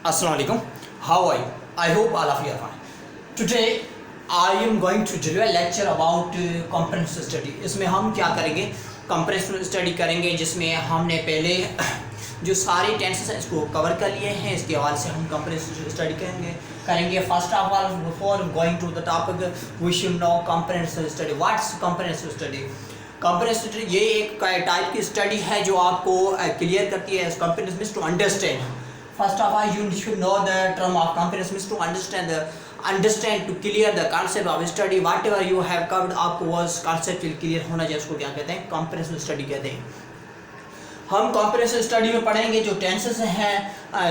Assalamu alaikum. How are you? I hope all of you are fine. Today I am going to deliver a lecture about comprehensive study. इसमें हम क्या करेंगे, comprehensive study करेंगे, जिसमें हमने पहले जो सारे टेंसेस हैं इसको कवर कर लिए हैं। इसके हवाले से हम comprehensive study करेंगे। First of all, before going to the topic, we should know comprehensive study. What's comprehensive study? comprehensive study ये एक टाइप की स्टडी है जो आपको क्लियर करती है comprehensive means to understand. First of all, you should know the term of comprehensive means to understand to clear the concept of study. Whatever you have covered, आपको वो concept clear होना चाहिए, उसको क्या कहते हैं, comprehensive study कहते हैं। हम comprehensive study में पढ़ेंगे जो टेंसेस हैं,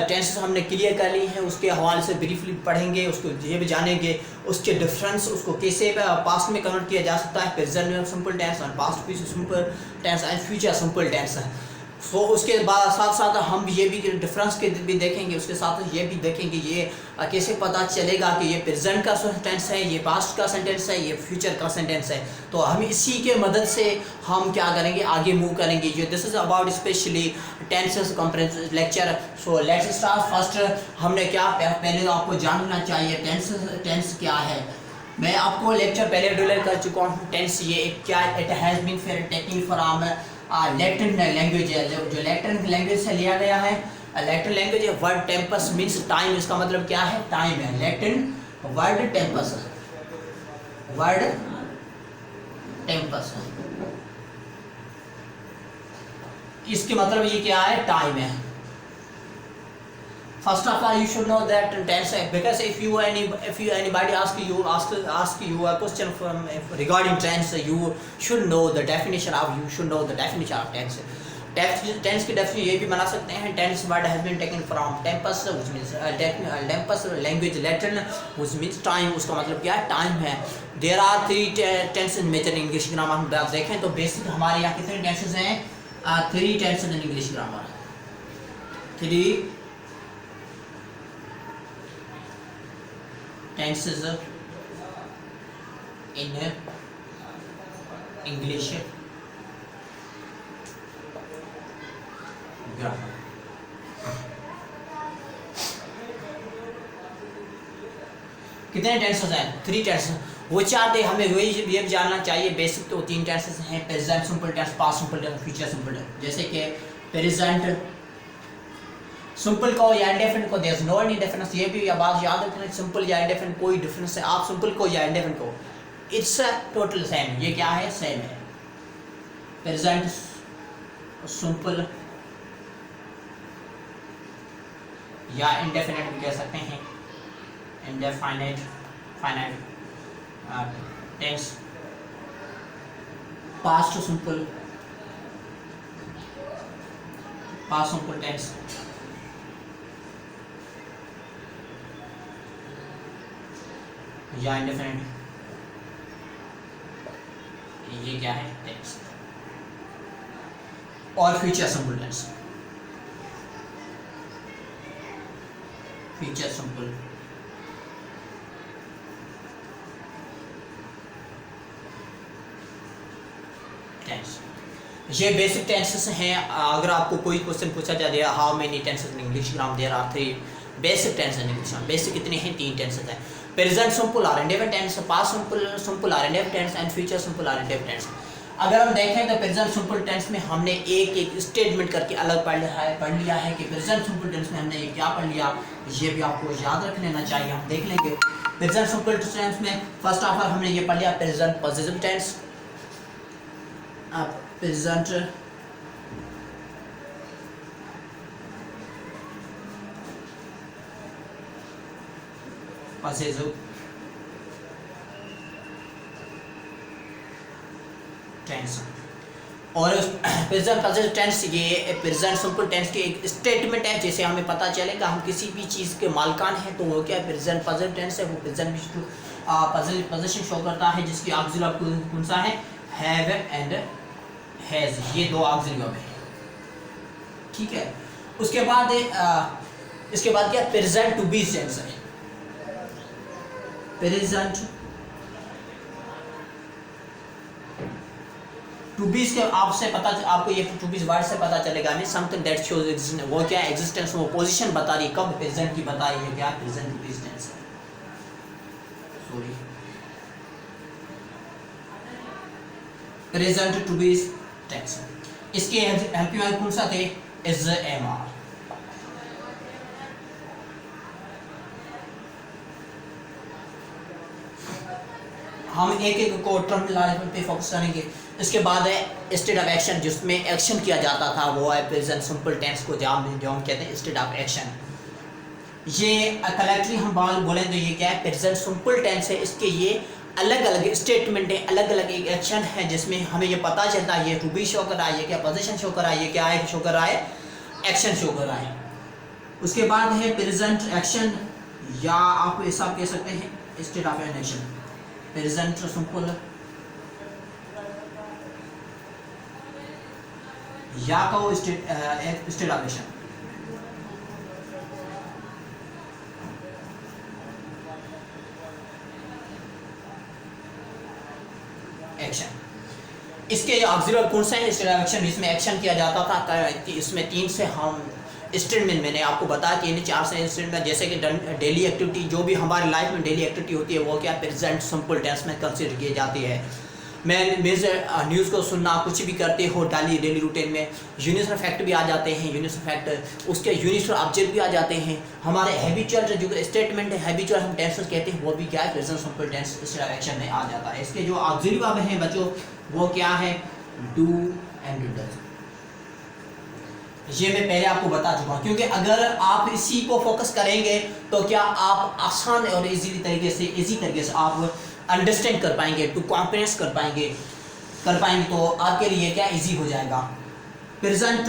टेंसेस हमने क्लियर कर ली हैं, उसके हवाले से ब्रीफली पढ़ेंगे, उसको ये भी जानेंगे उसके डिफरेंस, उसको कैसे पास्ट में कन्वर्ट किया जा सकता है, प्रेजेंट में सिंपल टेंस और past simple tense and future simple tense है। सो उसके बाद साथ साथ हम ये भी डिफरेंस के भी देखेंगे, उसके साथ ये भी देखेंगे ये कैसे पता चलेगा कि ये प्रेजेंट का सेंटेंस है, ये पास्ट का सेंटेंस है, ये फ्यूचर का सेंटेंस है। तो हम इसी के मदद से हम क्या करेंगे, आगे मूव करेंगे। ये this is about specially tenses comprehensive lecture. So let's start. First हमने क्या पहले तो आपको जानना चाहिए टेंस क्या है। मैं आपको लेक्चर पहले डिलीवर कर चुका हूँ। टेंस ये क्या, इट हैज़ बीन फिर टेकिंग फ्रॉम लैटिन लैंग्वेज है, जो लैटिन लैंग्वेज से लिया गया है। लैटिन लैंग्वेज है। वर्ड टेम्पस मीन्स टाइम, इसका मतलब क्या है, टाइम है। Latin word Tempest, word Tempest, इसके मतलब ये क्या है, टाइम है। First of all, you should know that tense, because if anybody ask you a question regarding tense, you should know the definition of tense. Tense की definition ये भी बना सकते हैं। Tense word has been taken from tempus, which means tempus language Latin, which means time। उसका मतलब क्या है, टाइम है। There are three tenses in major English grammar। हम आप देखें तो बेसिक हमारे यहाँ कितने tenses हैं, 3 tenses in English grammar, 3 tenses in English grammar। कितने टेंसेस हैं, 3 टेंसेस। वो चाहते हमें वही ये भी जानना चाहिए। बेसिक तो 3 टेंसेस हैं, present simple tense, past simple tense, future simple tense. जैसे कि प्रेजेंट सिंपल को या इंडेफिनिट को there is no any difference. ये भी बात याद रखना, सिंपल या इंडेफिनिट कोई डिफरेंस है। आप सिंपल को या इंडेफिनिट को, इट्स टोटल सेम। ये क्या है, सेम है। प्रेजेंट सिंपल या इंडेफिनिट भी कह सकते हैं, indefinite finite tense. Past simple tense, या इंडेफिनिट, ये क्या है, टेंस। और future simple tense, future simple tense. ये बेसिक टेंसेस हैं। अगर आपको कोई क्वेश्चन पूछा जाए how many tenses in English grammar, there are 3 basic tense in English grammar. Basic कितने हैं, 3 टेंसेस हैं। प्रेजेंट सिंपल और इंडेफिनिट टेंस, पास्ट सिंपल और indefinite tense and future simple और इंडेफिनिट टेंस। अगर हम देखें तो प्रेजेंट सिंपल टेंस में हमने एक स्टेटमेंट करके अलग पढ़ लिया है कि प्रेजेंट सिंपल टेंस में हमने ये क्या पढ़ लिया, ये भी आपको याद रख लेना चाहिए। हम देख लेंगे प्रेजेंट सिंपल टेंस में फर्स्ट ऑफ ऑल हमने ये पढ़ लिया present positive tense, present positive tense. और प्रेजेंट पॉजिटिव टेंस ये प्रेजेंट सिंपल टेंस की एक स्टेटमेंट है। जैसे हमें पता चलेगा हम किसी भी चीज़ के मालिकान हैं तो वो क्या है, प्रेजेंट पॉजिटिव टेंस है। वो प्रेजेंट पॉजिटिव पोजीशन शो करता है, जिसकी ऑक्सिलरी कौन सा है, हैव एंड हैज। ये 2 ऑक्सिलरी वर्ब है, ठीक है। उसके बाद इसके बाद क्या, प्रेजेंट टू बी टेंस है। प्रेजेंट टू बी के आपसे पता, आपको ये टू बी वर्ड से पता चलेगा नहीं, समथिंग दैट शोज एग्जिस्टेंस, वो क्या एग्जिस्टेंस, वो पोजीशन बता रही है, कब प्रेजेंट की बता रही है, क्या प्रेजेंट टू बी टेंस है, sorry present to be tense. इसके हेल्पिंग कौन सा थे, इज एम आर। हम एक एक को टर्मिनोलॉजी पे फोकस करेंगे। इसके बाद है स्टेट ऑफ एक्शन, जिसमें एक्शन किया जाता था, वो है प्रेजेंट सिंपल टेंस को जो हम कहते हैं स्टेट ऑफ एक्शन। ये कलेक्टली हम बात बोलें तो ये क्या है, प्रेजेंट सिंपल टेंस है। इसके ये अलग अलग स्टेटमेंट है, अलग अलग एक एक्शन है, जिसमें हमें ये पता चलता है ये टू बी शो कर रहा है, ये क्या पोजीशन शो कर रहा है, ये क्या है शो कर रहा है, एक्शन शो कर रहा है। उसके बाद है प्रेजेंट एक्शन, या आप ऐसा कह सकते हैं state of an action, present simple या कहो स्टेट ऑफ एक्शन। एक्शन इसके ऑक्सिलरी कौन सा है, स्टेट ऑफ एक्शन, इसमें एक्शन किया जाता था। इसमें 3 से हम स्टेटमेंट, मैंने आपको बताया 3-4 से स्टेटमेंट, जैसे कि डेली एक्टिविटी, जो भी हमारी लाइफ में डेली एक्टिविटी होती है वो क्या प्रेजेंट सिंपल टेंस में कंसीडर की जाती है। मैं न्यूज़ को सुनना, कुछ भी करते हो डेली रूटीन में, यूनिवर्सल फैक्ट भी आ जाते हैं, यूनिवर्सल फैक्ट उसके यूनिवर्सल ऑब्जेक्ट भी आ जाते हैं। हमारे हैबिचुअल जो स्टेटमेंट है, हैबिचुअल हम टेंसेस कहते हैं, वो भी क्या है present simple tense state of action में आ जाता है। इसके जो ऑक्सिलरी वर्ब हैं बच्चों, वो क्या है, डू एंड डज। ये मैं पहले आपको बता चुका हूँ, क्योंकि अगर आप इसी को फोकस करेंगे तो क्या आप आसान और इजी तरीके से आप अंडरस्टैंड कर पाएंगे, टू कॉम्प्रेंस कर पाएंगे, तो आपके लिए क्या इजी हो जाएगा। प्रेजेंट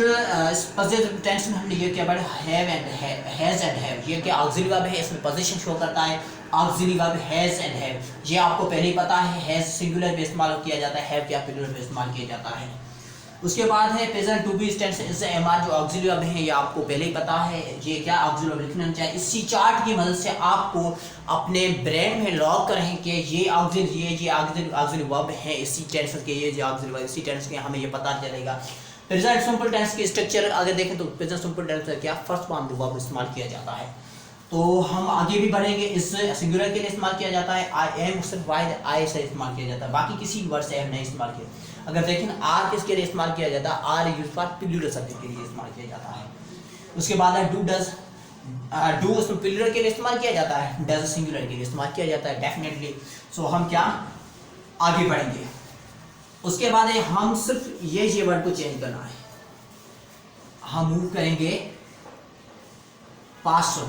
पॉजिटिव टेंस में हमने ये क्या पढ़ा, have and has and have, ये क्या ऑक्सिलरी वर्ब है, इसमें पोजीशन शो करता है, auxiliary verb has and have. ये आपको पहले ही पता है, हैज सिंगुलर में इस्तेमाल किया जाता है, हैव क्या प्लूरल में इस्तेमाल किया जाता है। उसके बाद है प्रेजेंट टू बी टेंस, इससे एमआर जो ऑक्सिलरी वर्ब है, ये आपको पहले ही पता है, ये क्या ऑक्सिलरी वर्ब लिखना चाहिए। इसी चार्ट की मदद से आपको अपने ब्रेन में लॉक करें कि ये ऑक्सिलरी वर्ब है इसी टेंस के, ये जो ऑक्सिलरी वर्ब इसी टेंस के, हमें ये पता चलेगा। प्रेजेंट सिंपल टेंस की स्ट्रक्चर अगर देखें तो प्रेजेंट सिंपल टेंस का क्या फर्स्ट फॉर्म वर्ब इस्तेमाल किया जाता है। तो हम आगे भी बढ़ेंगे, इस सिंगुलर के लिए इस्तेमाल किया जाता है, आई एम सिर्फ वाई आई से इस्तेमाल किया जाता है, बाकी किसी वर्ड से एम नहीं इस्तेमाल किया। अगर देखें आर किसके लिए इस्तेमाल किया जाता है, are use for plural subject के लिए इस्तेमाल किया जाता है। उसके बाद है डू डज, डू उसमें प्लूरल के लिए इस्तेमाल किया जाता है, डज सिंगुलर के लिए इस्तेमाल किया जाता है डेफिनेटली। सो हम क्या आगे बढ़ेंगे। उसके बाद है हम सिर्फ ये वर्ड को चेंज करना है, हम मूव करेंगे पास्ट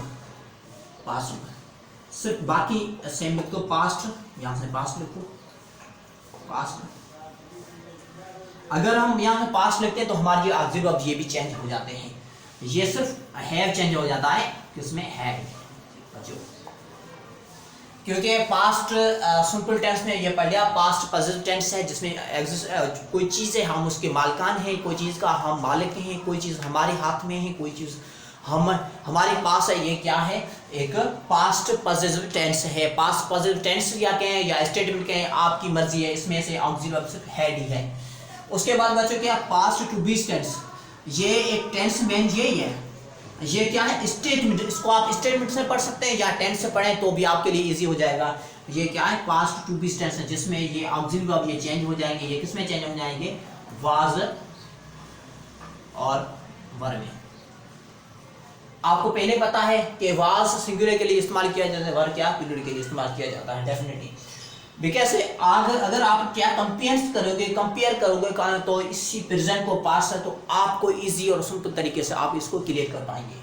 सिर्फ, बाकी सेम लिख दो, पास्ट, यहाँ से पास्ट लिखो, पास्ट। अगर हम यहाँ से पास्ट लिखते हैं तो हमारे ये ऑक्सिलरी वर्ब ये भी चेंज हो जाते हैं, ये सिर्फ हैव चेंज हो जाता है, किसमें हैव बच्चों, क्योंकि पास्ट सिंपल टेंस में ये पढ़ लिया, पास्ट पॉजिटिव टेंस है जिसमें कोई चीज़ है हम उसके मालिकान हैं, कोई चीज़ का हम मालिक हैं, कोई चीज़ हमारे हाथ में है, कोई चीज़ हमारे पास है, ये क्या है, एक पास्ट पॉजिटिव टेंस है। पास्ट पॉजिटिव टेंस या कहें या स्टेटमेंट कहें, आपकी मर्जी है, इसमें से ऑक्सिलरी वर्ब सिर्फ हैड ही है। उसके बाद बच्चों क्या पास्ट टू बी टेंस, ये एक टेंस में यही है, ये क्या है स्टेटमेंट, इसको आप स्टेटमेंट से पढ़ सकते हैं या टेंस से पढ़ें तो भी आपके लिए इजी हो जाएगा। ये क्या है पास्ट टू बी टेंस है, जिसमें ये ऑक्सिलरी वर्ब ये चेंज हो जाएंगे, ये किसमें चेंज हो जाएंगे, वाज और वर में। आपको पहले पता है कि वाज सिंगुलर के लिए इस्तेमाल किया जाता है, वर क्या प्लूरल के लिए इस्तेमाल किया जाता है डेफिनेटली। बिकॉज अगर आप क्या कंपेयर करोगे तो इसी प्रेजेंट को पास्ट है तो आपको इजी और सिंपल तरीके से आप इसको क्लियर कर पाएंगे।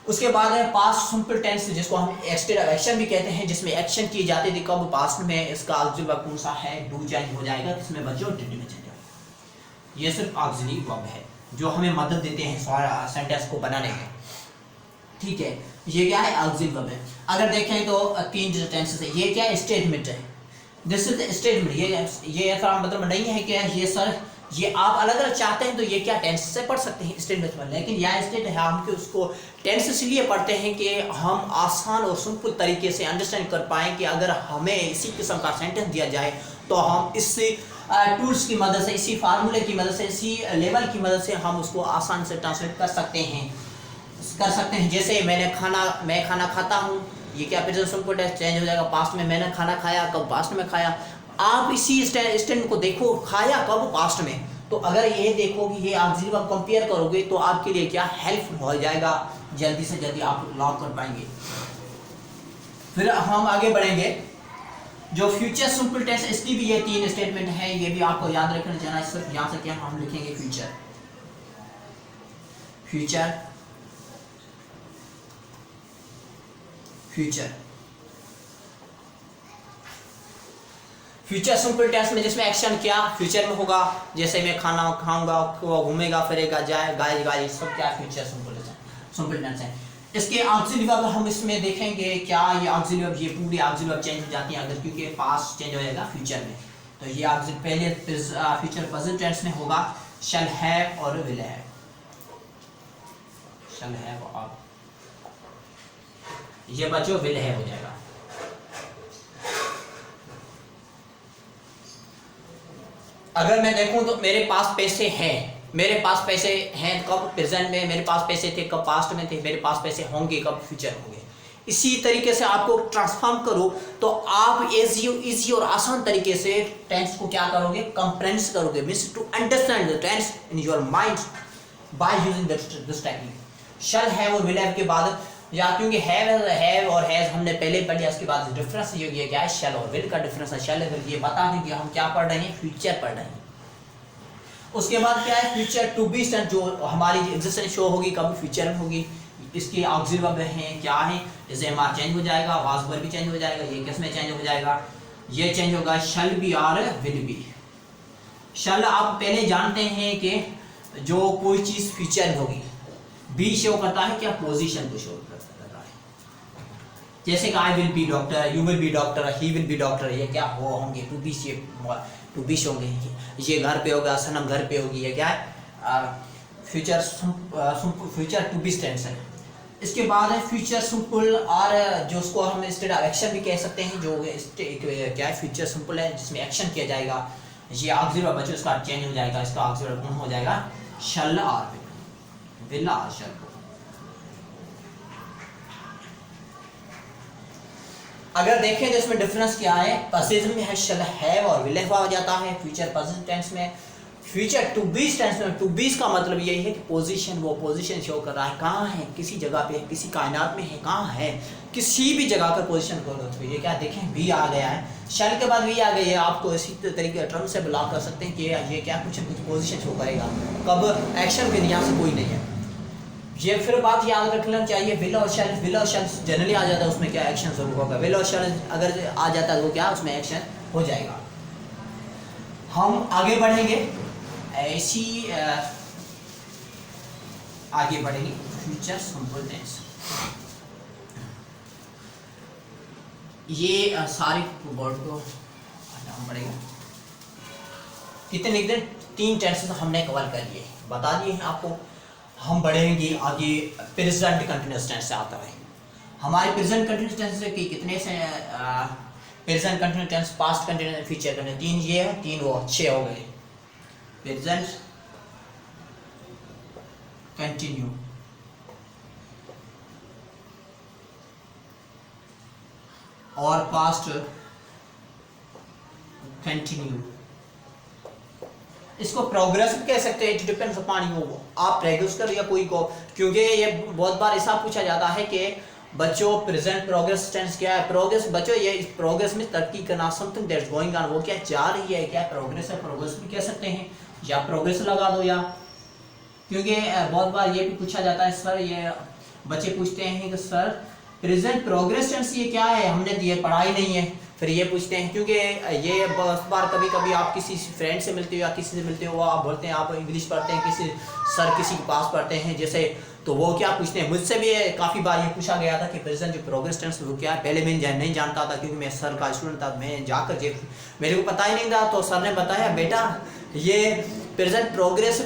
उसके बाद है पास्ट सिंपल टेंस, जिसको हम स्टेट ऑफ एक्शन भी कहते हैं, जिसमें एक्शन किए जाते थे कब, पास्ट में। इसका ऑक्सिलरी वर्ब कौन सा है, डू चेंज हो जाएगा, इसमें बच्चों डिड में चेंज होगा। ये सिर्फ ऑक्सिलरी वर्ब है जो हमें मदद देते हैं सारा सेंटेंस को बनाने में, ठीक है। ये क्या है ऑक्सिलरी वर्ब है। अगर देखें तो 3 टेंसेस है, ये क्या है स्टेटमेंट है, दिस इज स्टेटमेंट। ये ऐसा मतलब नहीं है कि ये सर ये आप अलग अलग चाहते हैं तो ये क्या टेंस से पढ़ सकते हैं स्टेटमेंट में, लेकिन यह स्टेट है हम कि उसको टेंस इसलिए पढ़ते हैं कि हम आसान और सिंपल तरीके से अंडरस्टैंड कर पाएँ कि अगर हमें इसी किस्म का सेंटेंस दिया जाए तो हम इससे टूल्स की मदद से, इसी फार्मूले की मदद से, इसी लेवल की मदद से हम उसको आसान से ट्रांसलेट कर सकते हैं। जैसे मैं खाना खाता हूँ, ये क्या प्रेजेंट सिंपल टेंस चेंज हो जाएगा, पास्ट में मैंने खाना खाया, कब पास्ट में खाया। आप इसी स्टेटमेंट को देखो, खाया कब, पास्ट में। तो अगर ये देखो कि ये ऑक्सिलरी वर्ब कंपेयर करोगे तो आपके लिए क्या हेल्पफुल हो जाएगा, जल्दी से जल्दी आप लॉक कर पाएंगे। फिर हम आगे बढ़ेंगे, जो फ्यूचर सिंपल टेंस, इसकी भी ये 3 स्टेटमेंट है, ये भी आपको याद रखना चाहिए। सिर्फ यहाँ से क्या हम लिखेंगे, फ्यूचर सिंपल टेंस में जिसमें एक्शन क्या फ्यूचर में होगा, जैसे मैं खाना खाऊंगा, वो घूमेगा फिरेगा, गाएगा, ये सब क्या फ्यूचर सिंपल टेंस है। इसके ऑक्सिलरी वर्ब हम इसमें देखेंगे क्या, ये ऑक्सिलरी वर्ब, ये पूरी ऑक्सिलरी वर्ब चेंज हो जाती है अगर, क्योंकि पास्ट चेंज हो जाएगा फ्यूचर में। तो ये ऑक्सिलरी पहले फ्यूचर प्रेजेंट टेंस में होगा शैल हैव और विल हैव, शैल हैव और ये बच्चों विल हैव हो जाएगा। अगर मैं देखूं तो मेरे पास पैसे हैं कब, प्रेजेंट में, मेरे पास पैसे थे कब, पास्ट में थे, मेरे पास पैसे होंगे कब, फ्यूचर होंगे। इसी तरीके से आपको ट्रांसफॉर्म करो तो आप इजी और आसान तरीके से टेंस को क्या करोगे, कंप्रेंस करोगे, means to understand the tense in your mind by using this technique. Shall have और विल हैव के बाद, या क्योंकि हैव और हैज हमने पहले पढ़ लिया, उसके बाद डिफरेंस ये क्या है, शैल और विल का डिफरेंस है। शैल और विल ये बता दें कि हम क्या पढ़ रहे हैं, फ्यूचर पढ़ रहे हैं। उसके बाद क्या है, फ्यूचर टू बी टेंस, जो हमारी एग्जिस्टेंस शो होगी कब, फ्यूचर में होगी। इसके ऑक्सिलरी वर्ब हैं क्या है, जैसे एमआर चेंज हो जाएगा, वाज वर्ब भी चेंज हो जाएगा, ये किस में चेंज हो जाएगा, ये चेंज होगा शैल बी और विल बी। शैल आप पहले जानते हैं कि जो कोई चीज फ्यूचर में होगी, बी शो करता है क्या, पोजीशन को शो करता है। जैसे कि I will be doctor, you will B doctor, he will be doctor, ये क्या होंगे, टू बी होंगे। ये घर पे होगा, सनम घर पे होगी, ये क्या है, फ्यूचर टू बी टेंस है। इसके बाद है फ्यूचर सिंपल, और जो उसको हम स्टेट ऑफ एक्शन भी कह सकते हैं, जो क्या है, फ्यूचर सिंपल है जिसमें एक्शन किया जाएगा। ये ऑक्सिलरी वर्ब बच्चों इसका चेंज हो जाएगा, इसका ऑक्सिलरी वर्ब हो जाएगा शैल और विल और शैल। अगर देखें तो इसमें डिफरेंस क्या है, प्रेजेंट में है शैल हैव और विल हैव आ जाता है फ्यूचर प्रेजेंट टेंस में। फ्यूचर टू बी टेंस में, टू बी का मतलब यही है कि पोजीशन, वो पोजीशन शो कर रहा है, कहाँ है, किसी जगह पे है, किसी कायनात में है, कहाँ है, किसी भी जगह का पोजीशन को। ये क्या देखें, बी आ गया है, शैल के बाद वी आ गई है। आपको इसी तरीके टर्म से ब्लॉक कर सकते हैं कि ये क्या कुछ पोजीशन शो करेगा, कब, एक्शन में, यहाँ से कोई नहीं है। ये फिर बात याद रखना चाहिए, विल और शैल जनरली आ जाता है, उसमें क्या एक्शन जरूर होगा। विल और शैल अगर आ जाता है तो क्या उसमें एक्शन हो जाएगा। हम आगे बढ़ेंगे, ऐसी आगे बढ़ेंगे फ्यूचर सिंपल टेंस। ये सारे वर्ड को हटाना पड़ेगा। कितने 3 टेंसेस हमने कवर कर लिए, बता दिए हैं आपको। हम बढ़ेंगे आगे, प्रेजेंट कंटिन्यूअस टेंस से आता है। हमारे प्रेजेंट कंटिन्यूअस टेंस से कितने से, present continuous tense, past continuous, future continuous, 3 ये है, 3 वो, 6 हो गए। प्रेजेंट कंटिन्यू, और पास्ट कंटिन्यू। इसको प्रोग्रेस कह सकते हैं, इट डिपेंड्स अपॉन यू, आप प्रोग्रेस कर या कोई को, क्योंकि ये बहुत बार ऐसा पूछा जाता है कि बच्चों प्रेजेंट प्रोग्रेस टेंस क्या है। प्रोग्रेस बच्चों, ये प्रोग्रेस में तरक्की करना, समथिंग दैट्स गोइंग ऑन, वो क्या जा रही है, क्या प्रोग्रेस है, प्रोग्रेस भी कह सकते हैं, या प्रोग्रेस लगा दो। या क्योंकि बहुत बार ये भी पूछा जाता है, सर ये बच्चे पूछते हैं कि सर प्रेजेंट प्रोग्रेस टेंस ये क्या है, हमने ये पढ़ा ही नहीं है। फिर ये पूछते हैं, क्योंकि ये बहुत बार कभी कभी आप किसी फ्रेंड से मिलते हो या किसी से मिलते हो, आप बोलते हैं आप इंग्लिश पढ़ते हैं, किसी के पास पढ़ते हैं जैसे, तो वो क्या पूछते हैं, मुझसे भी काफ़ी बार ये पूछा गया था कि प्रेजेंट जो प्रोग्रेस टेंस वो क्या है। पहले मैं नहीं जानता था, क्योंकि मैं सर का स्टूडेंट था, मैं जाकर मेरे को पता ही नहीं था, तो सर ने बताया बेटा ये प्रेजेंट प्रोग्रेस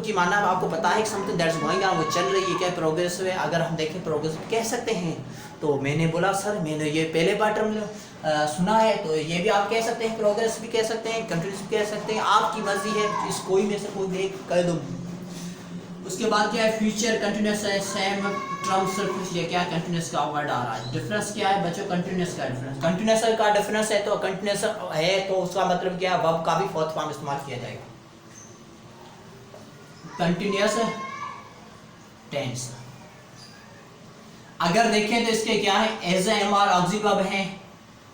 की माना आपको पता है कि समथिंग दैट्स गोइंग ऑन, वो चल रही है, क्या प्रोग्रेस है। अगर हम देखें प्रोग्रेस कह सकते हैं, तो मैंने बोला सर मैंने ये पहले बार टर्म सुना है, तो ये भी आप कह सकते हैं, प्रोग्रेस भी कह सकते हैं, कंटिन्यूस भी कह सकते हैं, आपकी मर्जी है, इस कोई में से कोई एक कह दो। उसके बाद क्या है, फ्यूचर कंटिन्यूस है, सेम टर्म सिर्फ ये क्या कंटिन्यूस का वर्ड आ रहा है। डिफरेंस क्या है बच्चों, कंटिन्यूस का डिफरेंस, कंटिन्यूस का डिफरेंस है, तो कंटिन्यूस है तो उसका मतलब क्या है, वर्ब का भी फोर्थ फॉर्म इस्तेमाल किया जाएगा, कंटिन्यूस टेंस। अगर देखें तो इसके क्या है, is am are auxiliary verb है,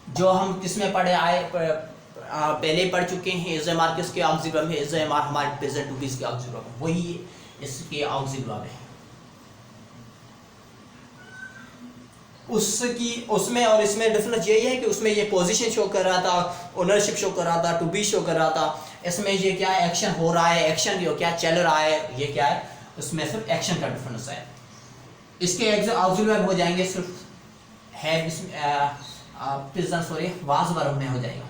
जो हम किसमें पढ़े आए पहले पढ़ चुके हैं। एज एम आर किसके ऑक्सिलरी वर्ब है, एज एम आर हमारे प्रेजेंट टू बी के ऑक्सिलरी वर्ब, वही इसके ऑक्सिलरी वर्ब है। उसकी उसमें और इसमें डिफरेंस यही है कि उसमें ये पोजीशन शो कर रहा था, ओनरशिप शो कर रहा था, टू बी शो कर रहा था। इसमें ये क्या है, एक्शन हो रहा है, एक्शन जो क्या चल रहा है, ये क्या है, उसमें सिर्फ एक्शन का डिफरेंस है। इसके ऑक्सिलरी वर्ब हो जाएंगे सिर्फ है प्रेजेंट सॉरी वाज वर्ब में हो जाएगा।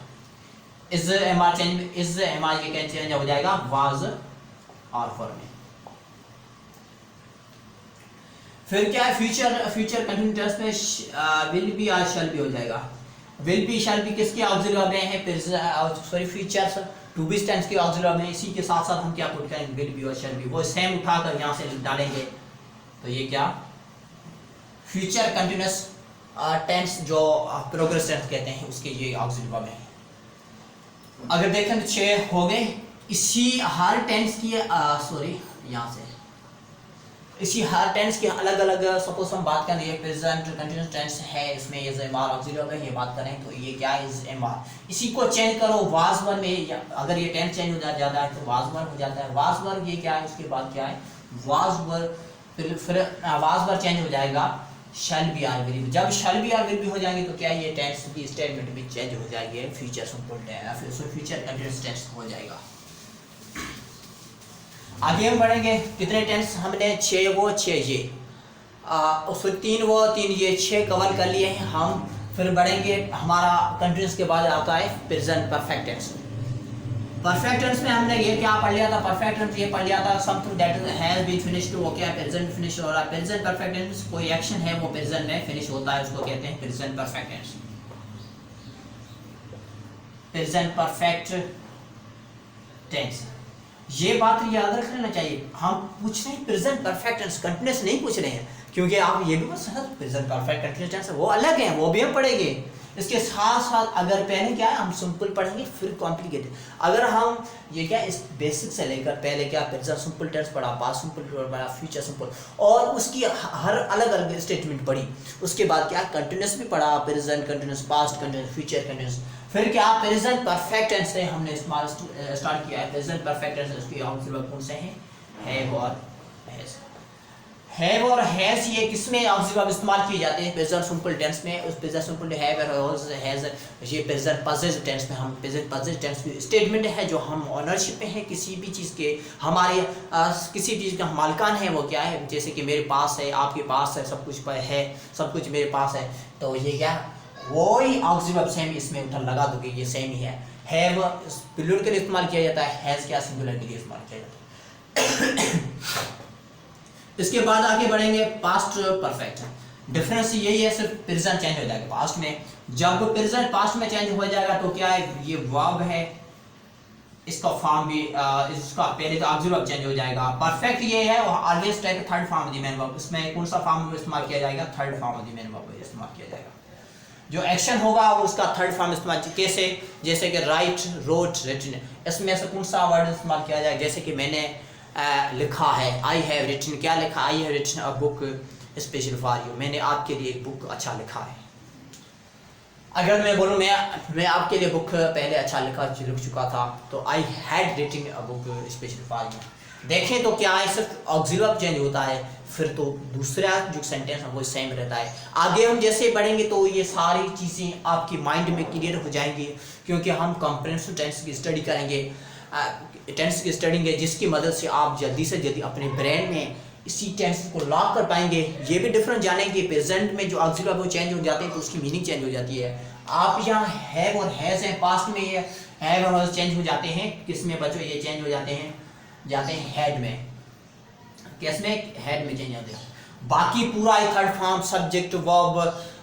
Is am are change, is am are ये क्या चेंज हो जाएगा वाज और फॉर में। फिर क्या है, फ्यूचर कंटिन्यूस में विल बी और शैल बी हो जाएगा। विल बी शैल बी किसके ऑक्सिलरी वर्ब हैं, sorry future to be tense के ऑक्सिलरी वर्ब हैं। इसी के साथ साथ हम क्या पुट करेंगे, विल बी और शैल बी, वो सेम उठाकर यहाँ से डालेंगे, तो ये क्या फ्यूचर कंटिन्यूस टेंस जो प्रोग्रेस टेंस कहते हैं, उसके ये ऑक्सिलरी वर्ब है। अगर देखें तो 6 हो गए। इसी हर टेंस की सॉरी यहाँ से इसी हर टेंस के अलग अलग, सपोज हम बात करें ये प्रेजेंट कंटिन्यूस टेंस है, इसमें is am are auxiliary verb है, ये बात करें तो ये क्या है, इज एम आर। इसी को चेंज करो वाज वर्ब में, अगर ये टेंस चेंज हो जाता है तो वाज वर्ब हो जाता है। वाज वर्ब ये क्या है, उसके बाद क्या है वाज वर्ब, फिर वाज वर्ब चेंज हो जाएगा shall be or will be. जब shall be or will be हो जाएंगे तो क्या ये टेंस की स्टेटमेंट भी चेंज हो जाएगी, फ्यूचर सिंपल टेंस फिर फ्यूचर कंटिन्यूस टेंस हो जाएगा। आगे हम बढ़ेंगे, कितने टेंस हमने 6 वो 6 ये उसको 3 वो 3 ये 6 कवर कर लिए हैं हम। फिर बढ़ेंगे, हमारा कंटिन्यूस के बाद आता है present perfect tense. Perfect tense में हमने ये क्या पढ़ लिया था, परफेक्ट टेंस ये पढ़ लिया था something that has been finished, वो क्या प्रेजेंट फिनिश हो रहा है। प्रेजेंट परफेक्ट टेंस कोई एक्शन है वो प्रेजेंट में फिनिश होता है, उसको कहते हैं present perfect tense. Present perfect tense, ये बात याद रख लेना चाहिए। हम पूछ रहे हैं प्रेजेंट परफेक्ट टेंस, कंटिन्यूस नहीं पूछ रहे हैं, क्योंकि आप ये भी बस प्रेजेंट परफेक्ट कंटिन्यूस टेंस वो अलग है, वो भी हम पढ़ेंगे। इसके साथ साथ अगर पहले क्या है हम सिंपल पढ़ेंगे फिर कॉम्प्लिकेटेड। अगर हम ये क्या इस बेसिक से लेकर पहले क्या प्रेजेंट सिंपल टेंस पढ़ा, पास्ट सिंपल पढ़ा, फ्यूचर सिंपल, और उसकी हर अलग अलग स्टेटमेंट पढ़ी। उसके बाद क्या कंटिन्यूस भी पढ़ा, present continuous, past continuous, future continuous. फिर क्या प्रेजेंट परफेक्ट टेंस से हमने इस्तेमाल स्टार्ट किया है। प्रेजेंट परफेक्ट टेंस उसकी ऑक्सिलरी वर्ब कौन से हैं, हैव और हैज। हैव और हैज ये किसमें ऑक्सिलरी वर्ब इस्तेमाल किए जाते हैं, प्रेजेंट सिंपल टेंस में। उस प्रेजेंट सिंपल हैव और हैज ये प्रेजेंट पॉजिटिव टेंस में। हम प्रेजेंट पॉजिटिव टेंस की स्टेटमेंट है जो हम ओनरशिप में है किसी भी चीज़ के, हमारे किसी चीज़ का मालिकान है, वो क्या है, जैसे कि मेरे पास है, आपके पास है, सब कुछ है, सब कुछ मेरे पास है, तो ये क्या वही ऑक्सिलरी वर्ब सेम इसमें उठा लगा दोगे, ये सेम ही है। हैव प्लूरल के लिए इस्तेमाल किया जाता है, हैज क्या सिंगुलर के लिए इस्तेमाल किया जाता है। इसके बाद आगे बढ़ेंगे पास्ट परफेक्ट। डिफरेंस यही है, सिर्फ प्रेजेंट चेंज हो जाएगा पास्ट में। जब प्रेजेंट पास्ट में चेंज हो जाएगा तो क्या है, ये वर्ब है, इसका फॉर्म भी इसका पहले तो ऑक्सिलरी वर्ब चेंज हो जाएगा। परफेक्ट ये है always take third form of the main verb. इसमें कौन सा फॉर्म इस्तेमाल किया जाएगा, third form of the main verb इस्तेमाल किया जाएगा। जो एक्शन होगा वो उसका थर्ड फॉर्म इस्तेमाल, कैसे, जैसे कि राइट, रोट, रिटन, इसमें से कौन सा वर्ड इस्तेमाल किया जाए, जैसे कि मैंने लिखा है, आई हैव रिटन, क्या लिखा, I have written a book special for you, मैंने आपके लिए एक बुक अच्छा लिखा है। अगर मैं बोलूँ मैं आपके लिए बुक पहले अच्छा लिख चुका था, तो I had written a book special for you. देखें तो क्या है, सिर्फ ऑक्सिलरी वर्ब चेंज होता है, फिर तो दूसरा जो सेंटेंस है वो सेम रहता है। आगे हम जैसे बढ़ेंगे तो ये सारी चीज़ें आपकी माइंड में क्लियर हो जाएंगी, क्योंकि हम कंप्रेहेंसिव टेंस की स्टडी करेंगे, टेंस की स्टडी है, जिसकी मदद से आप जल्दी से जल्दी अपने ब्रेन में इसी टेंस को लॉक कर पाएंगे। ये भी डिफरेंस जानेंगे, प्रेजेंट में जो ऑक्सिलरी वर्ब वो चेंज हो जाते हैं तो उसकी मीनिंग चेंज हो जाती है, आप यहाँ हैव और हैज हैं, पास्ट में ये हैव और हैज चेंज हो जाते हैं, किसमें बच्चों ये चेंज हो जाते हैं हेड में, किसमें हेड में चेंज होते हैं। बाकी पूरा थर्ड फॉर्म सब्जेक्ट वर्ब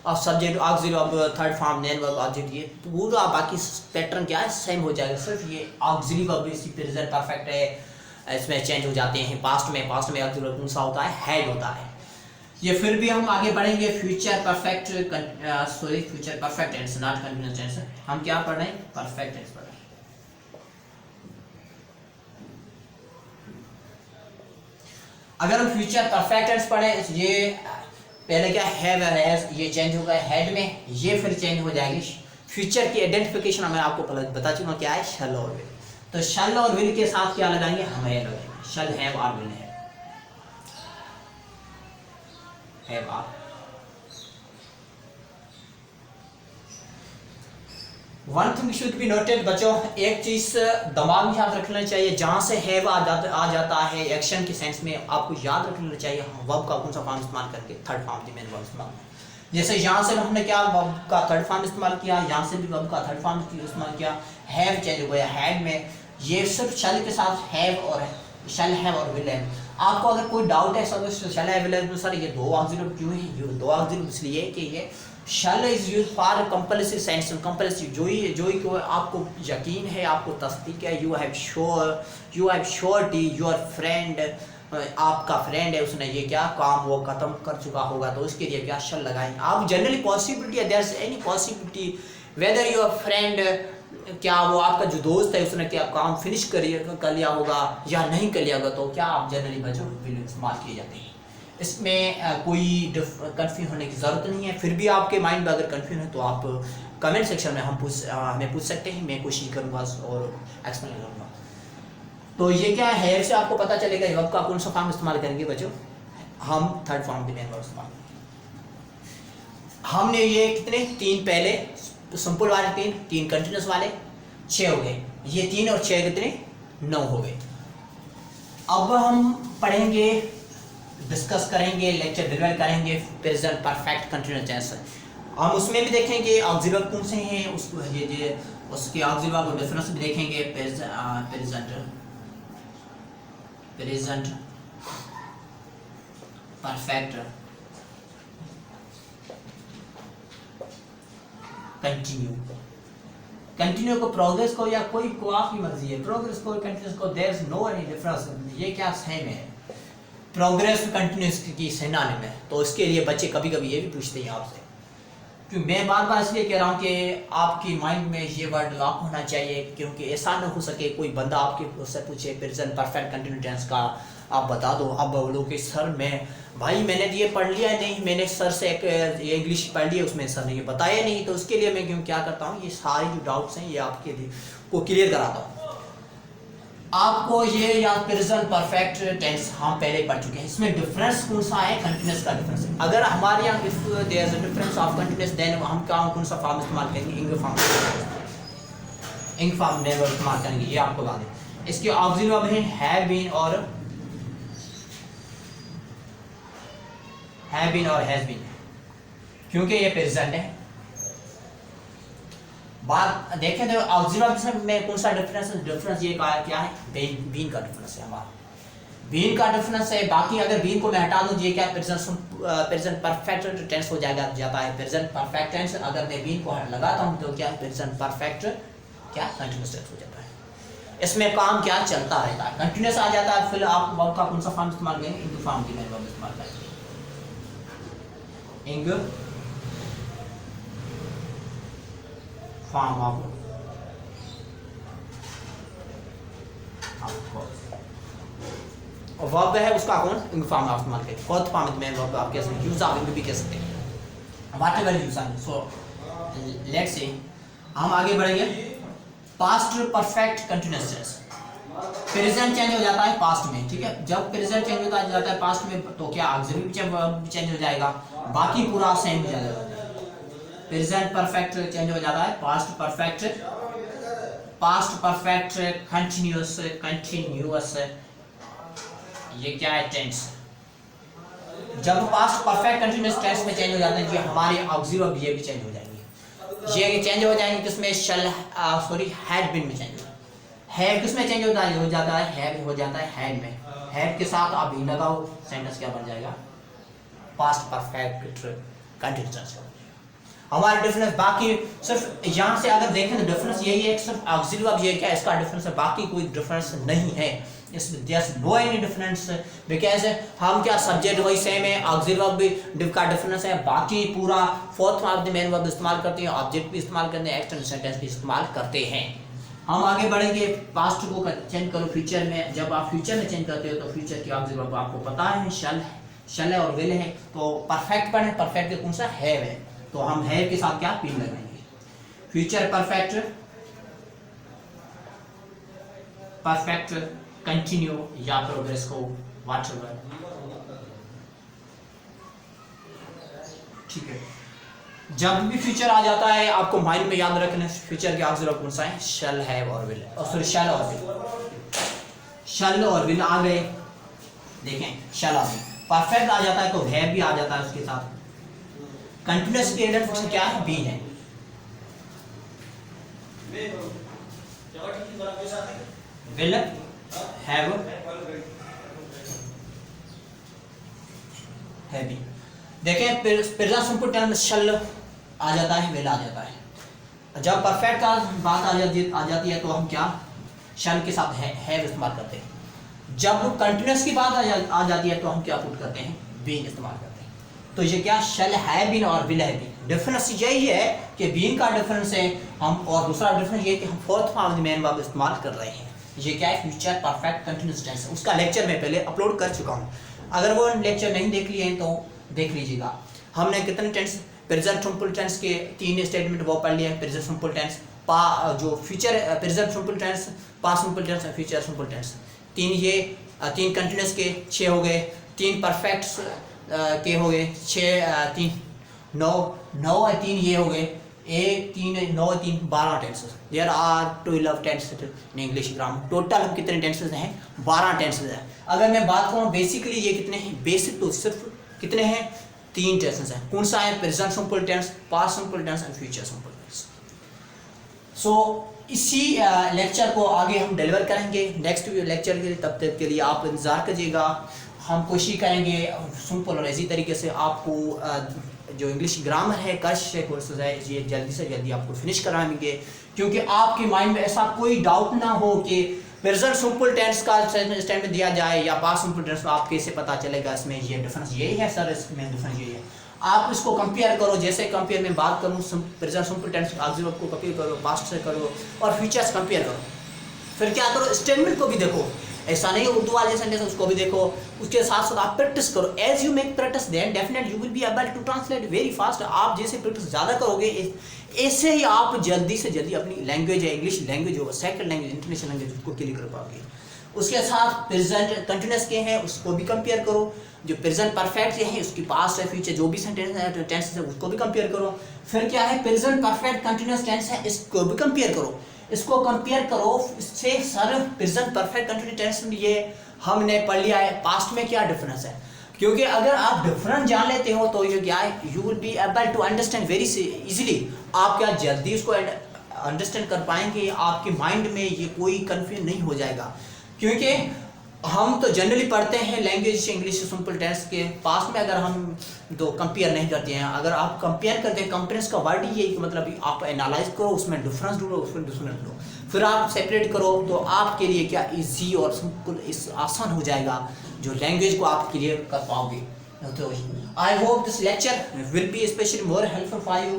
और subject auxiliary verb third form name verb object, ये पूरा बाकी पैटर्न क्या है सेम हो जाएगा, सिर्फ ये ऑक्सिलरी वर्ब इसी प्रेजेंट परफेक्ट है इसमें चेंज हो जाते हैं। पास्ट में ऑक्सिलरी वर्ब कौन सा होता है, हेड होता है। ये फिर भी हम आगे बढ़ेंगे future perfect, sorry future perfect tense not continuous tense, हम क्या पढ़ रहे हैं परफेक्ट टेंस पढ़ रहे हैं। अगर हम फ्यूचर परफेक्ट टेंस पढ़े, ये पहले क्या हैव हैज ये चेंज होगा हेड में, ये फिर चेंज हो जाएगी। फ्यूचर की आइडेंटिफिकेशन मैं आपको बता चुका क्या है, शैल और विल। तो शैल और विल के साथ क्या लगाएंगे, हम है लगाएंगे, शैल हैव और will have are. One thing should be noted बच्चों, एक चीज दिमाग में याद रखना चाहिए, जहां से हैव आ जाता है एक्शन के सेंस में, आपको याद रखना चाहिए वर्ब का कौन सा फॉर्म इस्तेमाल करके, थर्ड फॉर्म दी मेन वर्ब इस्तेमाल। जैसे यहाँ से हमने क्या वर्ब का थर्ड फॉर्म इस्तेमाल किया, यहाँ से भी वर्ब का थर्ड फॉर्म इस्तेमाल किया, हैव चेंज हो गया हेड में, ये सिर्फ शैल के साथ हैव और शैल हैव और विल है। आपको अगर कोई डाउट है सर शैल हैव विल है, सर ये दो ऑक्सिलरी क्यों है, ये दो ऑक्सिलरी इसलिए कि ये shall is use for compulsive sense, compulsive जो ही को आपको यकीन है, आपको तस्दीक है, you have surety your friend, आपका फ्रेंड है उसने ये क्या काम वो खत्म कर चुका होगा, तो उसके लिए क्या शैल लगाएं। आप जनरली पॉसिबिलिटी है, there is any possibility whether your friend, क्या वो आपका जो दोस्त है उसने क्या काम फिनिश कर लिया होगा या नहीं कर लिया होगा, तो क्या आप जनरली बच्चों विल इस्तेमाल किए जाते हैं। इसमें कोई कंफ्यूज होने की ज़रूरत नहीं है। फिर भी आपके माइंड में अगर कंफ्यूज है तो आप कमेंट सेक्शन में हमें पूछ सकते हैं, मैं कोशिश करूँगा और एक्सप्लेन करूँगा। तो ये क्या है, से आपको पता चलेगा वर्ब का कौन सा फॉर्म इस्तेमाल करेंगे बच्चों, हम थर्ड फॉर्म दी मेन वर्ब इस्तेमाल। हमने ये कितने तीन पहले सिंपल वाले तीन कंटिन्यूस वाले 6 हो गए, ये 3 और 6 कितने 9 हो गए। अब हम पढ़ेंगे, डिस्कस करेंगे, लेक्चर डिलीवर करेंगे प्रेजेंट परफेक्ट कंटिन्यूअस टेंस। हम उसमें भी देखेंगे ऑक्सिलरी वर्ब कौन से हैं, उसको उसके ऑक्सिलरी वर्ब को डिफरेंस भी देखेंगे, प्रेजेंट परफेक्ट कंटिन्यू को प्रोग्रेस को या कोई को आपकी मर्जी है, प्रोग्रेस को कंटिन्यूस को there is no any difference, ये क्या सेम है प्रोग्रेस कंटिन्यूस की सिनोनिम है। तो इसके लिए बच्चे कभी कभी ये भी पूछते हैं आपसे, क्योंकि मैं बार बार इसलिए कह रहा हूँ कि आपकी माइंड में ये वर्ड लॉक होना चाहिए, क्योंकि ऐसा न हो सके कोई बंदा आपके उससे पूछे प्रेजेंट परफेक्ट कंटिन्यूस टेंस का आप बता दो, अब बोलो कि सर भाई मैंने ये पढ़ लिया है, नहीं मैंने सर से ये इंग्लिश पढ़ लिया उसमें सर ने ये बताया नहीं, तो उसके लिए मैं क्या करता हूँ, ये सारी जो डाउट्स हैं ये आपके को क्लियर कराता हूँ। आपको ये या प्रेजेंट परफेक्ट टेंस हम पहले पढ़ चुके हैं, इसमें डिफरेंस कौन सा है, कंटिन्यूस का डिफरेंस है। अगर हमारे यहाँ if there is a difference of continuous then हम कौन सा फॉर्म इस्तेमाल करेंगे, इंग फॉर्म नेवर इस्तेमाल करेंगे, ये आपको बता दें। इसके ऑक्सिलरी वर्ब हैं हैव बीन और हैज बीन, क्योंकि ये प्रेजेंट है। बात देखें तो ऑक्सिलरी में कौन सा डिफरेंस ये क्या है, बीन का डिफरेंस है, हमारा बीन का डिफरेंस है। बाकी अगर बीन को मैं हटा दूं ये क्या प्रेजेंट परफेक्ट टेंस हो जाता है प्रेजेंट परफेक्ट टेंस। अगर मैं बीन को लगाता हूं तो क्या प्रेजेंट परफेक्ट क्या कंटिन्यूअस टेंस हो जाता है। इसमें काम क्या चलता रहता है, कंटिन्यूअस आ जाता है। फिर आप वर्ब का कौन सा फॉर्म इस्तेमाल करेंगे, इंग फॉर्म की वर्ब इस्तेमाल करेंगे, इंग फॉर्म ऑफ वर्ब है उसका कौन इंग फॉर्म आप इस्तेमाल करेंगे। फोर्थ फॉर्म में वर्ब आप कह सकते हैं, यूज ऑफ इंग भी कह सकते हैं, whatever use of. So let's see हम आगे बढ़ेंगे। Past perfect continuous tense, present change हो जाता है पास्ट में, ठीक है। जब प्रेजेंट चेंज होता जाता है पास्ट में तो क्या ऑक्सिलरी भी चेंज हो जाएगा, बाकी पूरा सेम हो जाएगा। प्रेजेंट परफेक्ट चेंज हो जाता है पास्ट परफेक्ट कंटिन्यूअस ये क्या है टेंस। जब पास्ट परफेक्ट कंटिन्यूअस टेंस में चेंज हो जाता है जी हमारे ऑक्सिलरी वर्ब ये भी चेंज हो जाएंगे। ये चेंज हो जाएंगे किसमें, शल सॉरी हैड बीन में चेंज होगा। हैड किसमें चेंज होता है, हो जाता है हैव हो जाता है हैड में। हैड के साथ आप बीन लगाओ, सेंटेंस क्या बन जाएगा, पास्ट परफेक्ट कंटीन्यूअस। हमारा डिफरेंस बाकी सिर्फ यहाँ से अगर देखें तो डिफरेंस यही है, सिर्फ ऑक्सिलरी वर्ब ये क्या इसका डिफरेंस है, बाकी कोई डिफरेंस नहीं है। इसमें just no any difference because हम क्या सब्जेक्ट वही सेम है, ऑक्सिलरी वर्ब भी डिफ का डिफरेंस है, बाकी पूरा fourth form of the main verb इस्तेमाल करते हैं, ऑब्जेक्ट भी इस्तेमाल करते हैं, एक्सटेंडेड सेंटेंस भी इस्तेमाल करते हैं। हम आगे बढ़ेंगे, पास्ट को चेंज करो फ्यूचर में। जब आप फ्यूचर में चेंज करते हो तो फ्यूचर की ऑक्सिलरी वर्ब आपको पता है शल है और विल है, तो परफेक्ट पर है, परफेक्ट के कौन सा हैव है, तो हम हैव के साथ क्या पिन लगाएंगे, फ्यूचर परफेक्ट कंटिन्यू या प्रोग्रेस को व्हाटएवर, ठीक है। जब भी फ्यूचर आ जाता है आपको माइंड में याद रखना फ्यूचर के ऑक्सिलरी कौन सा है, शल हैव और विल, और सॉरी शल और विल आ गए, देखें शल आ गए, परफेक्ट आ जाता है तो हैव भी आ जाता है उसके साथ। कंटिन्यूअस के एडेड फंक्शन क्या है, बीन है, विल हैव भी। देखें प्रेजेंट सिंपल टेंस में शल आ जाता है, विल आ जाता है। जब परफेक्ट का बात आ जाती है तो हम क्या शल के साथ हैव इस्तेमाल करते हैं। जब कंटिन्यूअस की बात आ जाती है तो हम क्या पुट करते हैं, बीन इस्तेमाल करते हैं। तो ये क्या शल है बीन और विल है बीन। डिफरेंस यही है कि बीन का डिफरेंस है हम, और दूसरा डिफरेंस ये कि हम fourth form of the main verb इस्तेमाल कर रहे हैं। ये क्या है, फ्यूचर परफेक्ट कंटिन्यूअस टेंस, उसका लेक्चर मैं पहले अपलोड कर चुका हूँ, अगर वो लेक्चर नहीं देख लिए हैं तो देख लीजिएगा। हमने कितने टेंस, प्रेजेंट सिंपल टेंस के 3 स्टेटमेंट वो पढ़ लिए हैं, प्रेजेंट सिंपल टेंस, जो future present simple tense, past simple tense, future simple tense, 3 continuous के 6 हो गए, 3 परफेक्ट के हो गए 6, 3 9 और 3 ये हो गए, 1 3 9 3 12 tenses. There are 12 tenses in English grammar. Total हम कितने टेंसेस हैं, 12 टेंसेस हैं। अगर मैं बात करूँ बेसिकली ये कितने हैं, बेसिक तो सिर्फ कितने हैं, 3 टेंसेस हैं। कौन सा है, present simple tense, past simple tense and future simple tense. So इसी लेक्चर को आगे हम डिलीवर करेंगे नेक्स्ट लेक्चर के लिए, तब तक के लिए आप इंतज़ार कीजिएगा। हम कोशिश करेंगे सिंपल और इसी तरीके से आपको जो इंग्लिश ग्रामर है कर्ष कोर्सेज है ये जल्दी से जल्दी आपको फिनिश कराएंगे, क्योंकि आपके माइंड में ऐसा कोई डाउट ना हो कि प्रेजेंट सिंपल टेंस का स्टेटमेंट दिया जाए या पास्ट सिंपल टेंस, आप कैसे पता चलेगा इसमें ये डिफरेंस यही है सर, इसमें डिफरेंस यही है। आप इसको कंपेयर करो, जैसे कंपेयर में बात करूँ present simple tense auxiliary verb को कंपेयर करो, पास्ट से करो और फ्यूचर से कंपेयर करो, फिर क्या करो स्टेटमेंट को भी देखो, ऐसा नहीं उर्दू वाले सेंटेंस उसको भी देखो, उसके साथ साथ आप प्रैक्टिस करो। As you make practice then definitely you will be able to translate very fast. आप जैसे प्रैक्टिस ज़्यादा करोगे ऐसे ही आप जल्दी से जल्दी अपनी लैंग्वेज है, इंग्लिश लैंग्वेज हो, सेकंड लैंग्वेज, इंटरनेशनल लैंग्वेज उसको क्लियर कर पाओगे। उसके साथ प्रेजेंट कंटिन्यूअस के हैं उसको भी कंपेयर करो, जो प्रेजेंट परफेक्ट है उसकी पास्ट है फ्यूचर जो भी सेंटेंस है टेंस है उसको भी कंपेयर करो। फिर क्या है प्रेजेंट परफेक्ट कंटिन्यूअस टेंस है इसको भी कंपेयर करो, इसको कंपेयर करो इससे sir present perfect continuous tense में ये हमने पढ़ लिया है पास्ट में क्या डिफरेंस है, क्योंकि अगर आप डिफरेंस जान लेते हो तो ये क्या है you will be able to understand very easily. आप क्या जल्दी उसको अंडरस्टैंड कर पाएंगे, आपके माइंड में ये कोई कंफ्यूजन नहीं हो जाएगा। क्योंकि हम तो जनरली पढ़ते हैं लैंग्वेज इंग्लिश सिंपल टेंस के, पास में अगर हम तो कंपेयर नहीं करते हैं। अगर आप कंपेयर करते हैं, कंपेरेंस का वर्ड ही है मतलब आप एनालाइज करो, उसमें डिफरेंस ढूंढो, उसमें डिफरेंस ढूंढो, फिर आप सेपरेट करो तो आपके लिए क्या इजी और सिंपल आसान हो जाएगा, जो लैंग्वेज को आप क्लियर कर पाओगे। तो I hope this lecture will be especially more helpful for you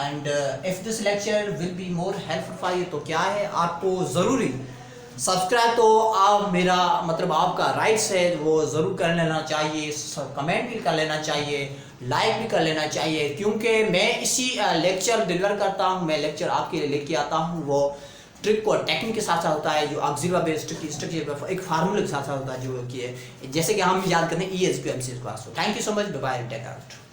and if this lecture will be more helpful for you तो क्या है आपको ज़रूरी सब्सक्राइब तो आप मेरा मतलब आपका राइट्स है वो ज़रूर कर लेना चाहिए, कमेंट भी कर लेना चाहिए, लाइक भी कर लेना चाहिए, क्योंकि मैं इसी लेक्चर डिलीवर करता हूँ, मैं लेक्चर आपके लिए लेके आता हूँ वो ट्रिक और टेक्निक के साथ साथ होता है, जो ऑक्सिलरी बेस्ड स्ट्रक्चर एक फार्मूले के साथ साथ होता है जो कि जैसे कि हम याद करते हैं ESQ MCS class. Thank you so much, bye bye, take care.